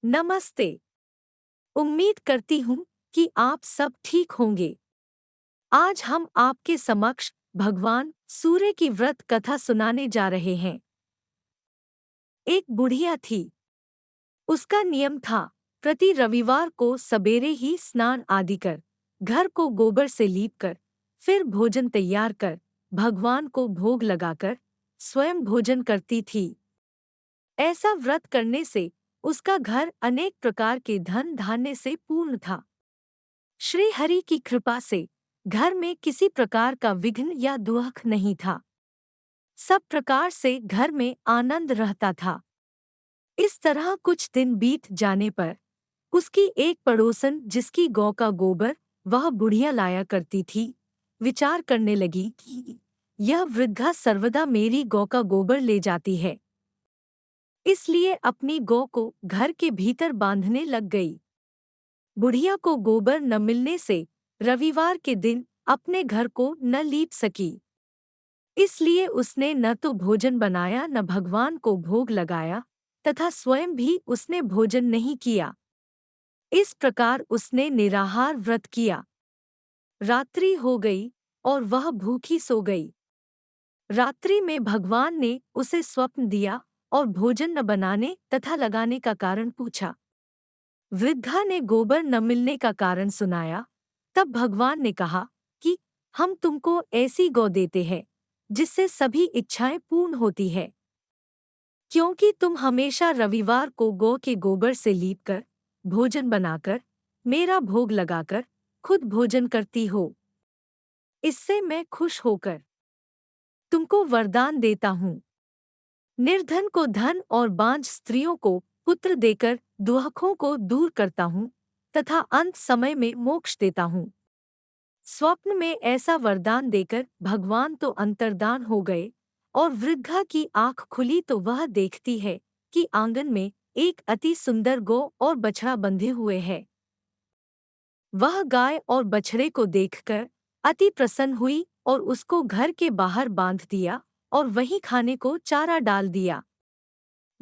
नमस्ते। उम्मीद करती हूँ कि आप सब ठीक होंगे। आज हम आपके समक्ष भगवान सूर्य की व्रत कथा सुनाने जा रहे हैं। एक बुढ़िया थी। उसका नियम था प्रति रविवार को सबेरे ही स्नान आदि कर, घर को गोबर से लीप कर, फिर भोजन तैयार कर, भगवान को भोग लगाकर स्वयं भोजन करती थी। ऐसा व्रत करने से उसका घर अनेक प्रकार के धन धान्य से पूर्ण था। श्री हरि की कृपा से घर में किसी प्रकार का विघ्न या दुख नहीं था। सब प्रकार से घर में आनंद रहता था। इस तरह कुछ दिन बीत जाने पर उसकी एक पड़ोसन जिसकी गौ का गोबर वह बुढ़िया लाया करती थी, विचार करने लगी कि यह वृद्धा सर्वदा मेरी गौ का गोबर ले जाती है, इसलिए अपनी गौ को घर के भीतर बांधने लग गई। बुढ़िया को गोबर न मिलने से रविवार के दिन अपने घर को न लीप सकी। इसलिए उसने न तो भोजन बनाया न भगवान को भोग लगाया तथा स्वयं भी उसने भोजन नहीं किया। इस प्रकार उसने निराहार व्रत किया। रात्रि हो गई और वह भूखी सो गई। रात्रि में भगवान ने उसे स्वप्न दिया और भोजन न बनाने तथा लगाने का कारण पूछा। वृद्धा ने गोबर न मिलने का कारण सुनाया। तब भगवान ने कहा कि हम तुमको ऐसी गौ देते हैं जिससे सभी इच्छाएं पूर्ण होती है, क्योंकि तुम हमेशा रविवार को गौ के गोबर से लीपकर, भोजन बनाकर, मेरा भोग लगाकर खुद भोजन करती हो। इससे मैं खुश होकर तुमको वरदान देता हूँ। निर्धन को धन और बांझ स्त्रियों को पुत्र देकर दुहखों को दूर करता हूँ तथा अंत समय में मोक्ष देता हूँ। स्वप्न में ऐसा वरदान देकर भगवान तो अंतर्धान हो गए और वृद्धा की आंख खुली तो वह देखती है कि आंगन में एक अति सुंदर गौ और बछड़ा बंधे हुए है। वह गाय और बछड़े को देखकर अति प्रसन्न हुई और उसको घर के बाहर बांध दिया और वहीं खाने को चारा डाल दिया।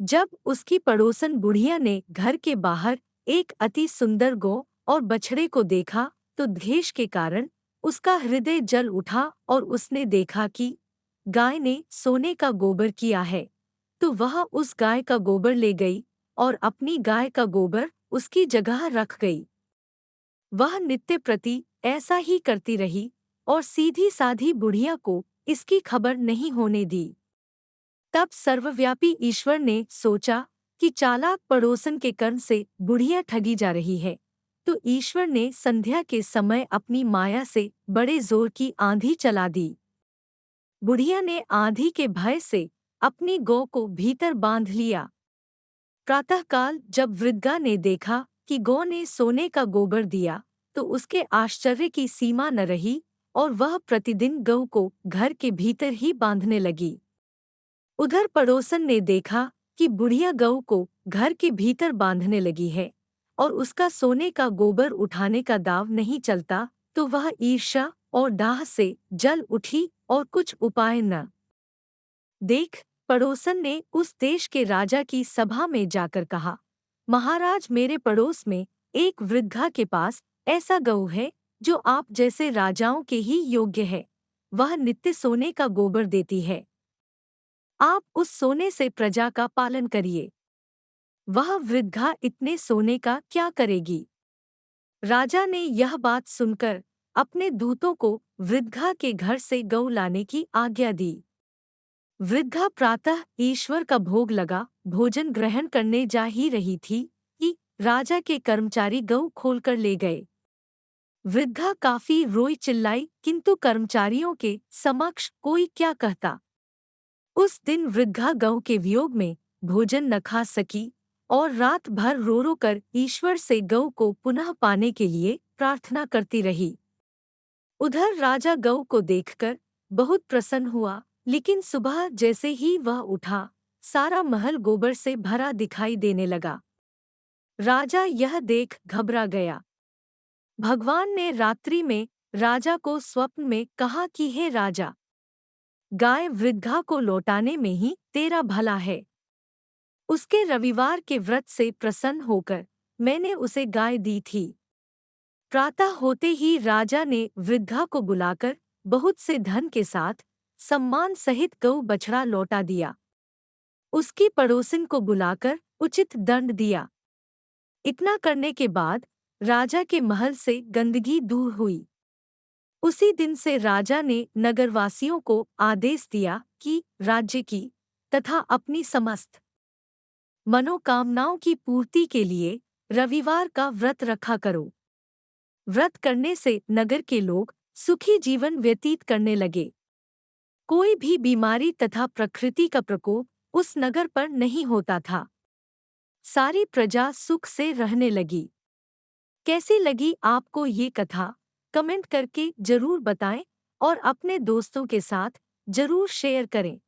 जब उसकी पड़ोसन बुढ़िया ने घर के बाहर एक अति सुंदर गौ और बछड़े को देखा तो द्वेष के कारण उसका हृदय जल उठा और उसने देखा कि गाय ने सोने का गोबर किया है, तो वह उस गाय का गोबर ले गई और अपनी गाय का गोबर उसकी जगह रख गई। वह नित्य प्रति ऐसा ही करती रही और सीधी साधी बुढ़िया को इसकी खबर नहीं होने दी। तब सर्वव्यापी ईश्वर ने सोचा कि चालाक पड़ोसन के कर्म से बुढ़िया ठगी जा रही है, तो ईश्वर ने संध्या के समय अपनी माया से बड़े जोर की आंधी चला दी। बुढ़िया ने आंधी के भय से अपनी गौ को भीतर बांध लिया। प्रातःकाल जब वृद्धा ने देखा कि गौ ने सोने का गोबर दिया, तो उसके आश्चर्य की सीमा न रही और वह प्रतिदिन गौ को घर के भीतर ही बांधने लगी। उधर पड़ोसन ने देखा कि बुढ़िया गऊ को घर के भीतर बांधने लगी है और उसका सोने का गोबर उठाने का दाव नहीं चलता, तो वह ईर्ष्या और डाह से जल उठी और कुछ उपाय न देख पड़ोसन ने उस देश के राजा की सभा में जाकर कहा, महाराज, मेरे पड़ोस में एक वृद्धा के पास ऐसा गऊ है जो आप जैसे राजाओं के ही योग्य है। वह नित्य सोने का गोबर देती है। आप उस सोने से प्रजा का पालन करिए। वह वृद्धा इतने सोने का क्या करेगी? राजा ने यह बात सुनकर अपने दूतों को वृद्धा के घर से गऊ लाने की आज्ञा दी। वृद्धा प्रातः ईश्वर का भोग लगा भोजन ग्रहण करने जा ही रही थी कि राजा के कर्मचारी गऊ खोलकर ले गए। वृद्धा काफी रोई चिल्लाई, किंतु कर्मचारियों के समक्ष कोई क्या कहता। उस दिन वृद्धा गौ के वियोग में भोजन न खा सकी और रात भर रो रो कर ईश्वर से गौ को पुनः पाने के लिए प्रार्थना करती रही। उधर राजा गौ को देखकर बहुत प्रसन्न हुआ, लेकिन सुबह जैसे ही वह उठा, सारा महल गोबर से भरा दिखाई देने लगा। राजा यह देख घबरा गया। भगवान ने रात्रि में राजा को स्वप्न में कहा कि हे राजा, गाय वृद्धा को लौटाने में ही तेरा भला है। उसके रविवार के व्रत से प्रसन्न होकर मैंने उसे गाय दी थी। प्रातः होते ही राजा ने वृद्धा को बुलाकर बहुत से धन के साथ सम्मान सहित गऊ बछड़ा लौटा दिया। उसकी पड़ोसिन को बुलाकर उचित दंड दिया। इतना करने के बाद राजा के महल से गंदगी दूर हुई। उसी दिन से राजा ने नगरवासियों को आदेश दिया कि राज्य की तथा अपनी समस्त मनोकामनाओं की पूर्ति के लिए रविवार का व्रत रखा करो। व्रत करने से नगर के लोग सुखी जीवन व्यतीत करने लगे। कोई भी बीमारी तथा प्रकृति का प्रकोप उस नगर पर नहीं होता था। सारी प्रजा सुख से रहने लगी। कैसी लगी आपको ये कथा? कमेंट करके जरूर बताएं और अपने दोस्तों के साथ जरूर शेयर करें।